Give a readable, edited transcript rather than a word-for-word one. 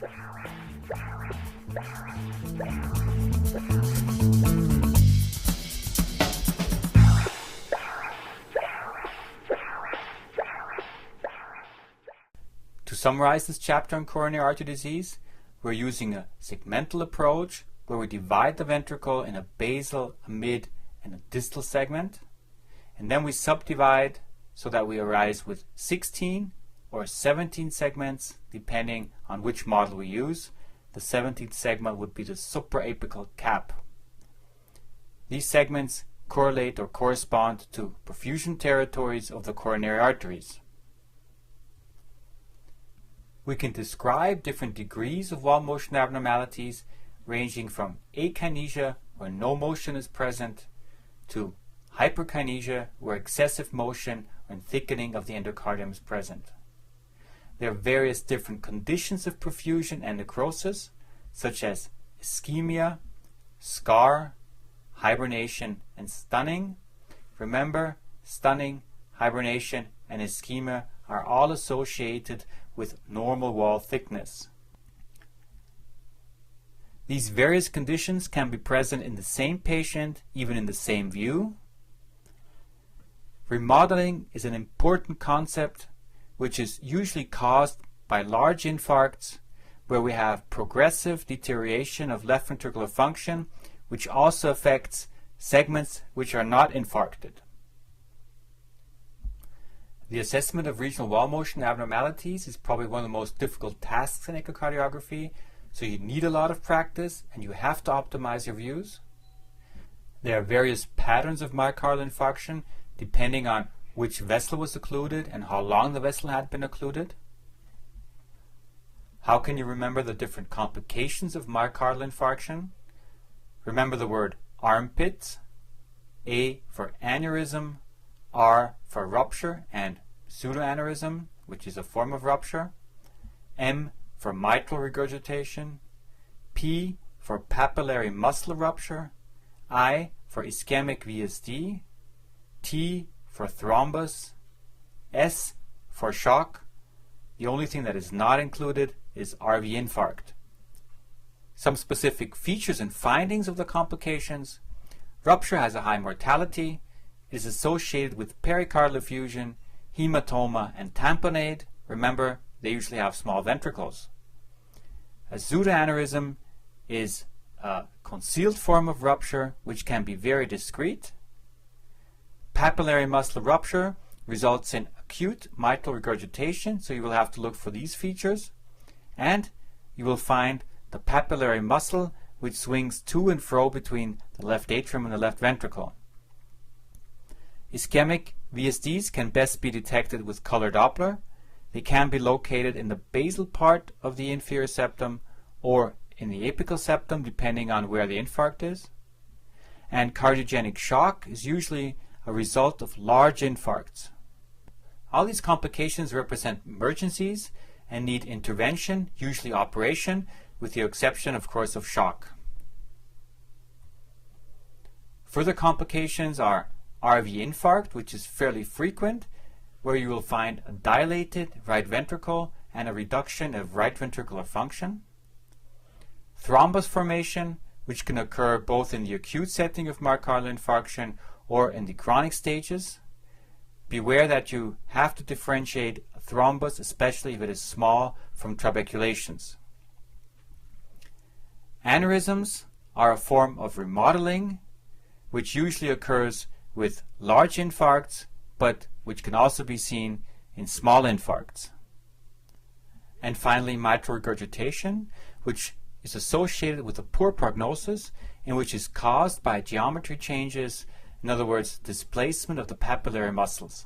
To summarize this chapter on coronary artery disease, we're using a segmental approach where we divide the ventricle in a basal, a mid, and a distal segment, and then we subdivide so that we arise with 16 or 17 segments depending on which model we use. The 17th segment would be the supraapical cap. These segments correlate or correspond to perfusion territories of the coronary arteries. We can describe different degrees of wall motion abnormalities ranging from akinesia, where no motion is present, to hyperkinesia, where excessive motion and thickening of the endocardium is present. There are various different conditions of perfusion and necrosis, such as ischemia, scar, hibernation, and stunning. Remember, stunning, hibernation, and ischemia are all associated with normal wall thickness. These various conditions can be present in the same patient, even in the same view. Remodeling is an important concept which is usually caused by large infarcts where we have progressive deterioration of left ventricular function, which also affects segments which are not infarcted. The assessment of regional wall motion abnormalities is probably one of the most difficult tasks in echocardiography, so you need a lot of practice and you have to optimize your views. There are various patterns of myocardial infarction depending on which vessel was occluded and how long the vessel had been occluded. How can you remember the different complications of myocardial infarction? Remember the word armpits, A for aneurysm, R for rupture and pseudoaneurysm, which is a form of rupture, M for mitral regurgitation, P for papillary muscle rupture, I for ischemic VSD, T for thrombus, S for shock. The only thing that is not included is RV infarct. Some specific features and findings of the complications. Rupture has a high mortality. It is associated with pericardial effusion, hematoma, and tamponade. Remember, they usually have small ventricles. A pseudoaneurysm is a concealed form of rupture which can be very discrete. Papillary muscle rupture results in acute mitral regurgitation, so you will have to look for these features. And you will find the papillary muscle which swings to and fro between the left atrium and the left ventricle. Ischemic VSDs can best be detected with color Doppler. They can be located in the basal part of the inferior septum or in the apical septum, depending on where the infarct is. And cardiogenic shock is usually a result of large infarcts. All these complications represent emergencies and need intervention, usually operation, with the exception, of course, of shock. Further complications are RV infarct, which is fairly frequent, where you will find a dilated right ventricle and a reduction of right ventricular function. Thrombus formation, which can occur both in the acute setting of myocardial infarction or in the chronic stages. Beware that you have to differentiate a thrombus, especially if it is small, from trabeculations. Aneurysms are a form of remodeling, which usually occurs with large infarcts, but which can also be seen in small infarcts. And finally, mitral regurgitation, which is associated with a poor prognosis and which is caused by geometry changes, in other words, displacement of the papillary muscles.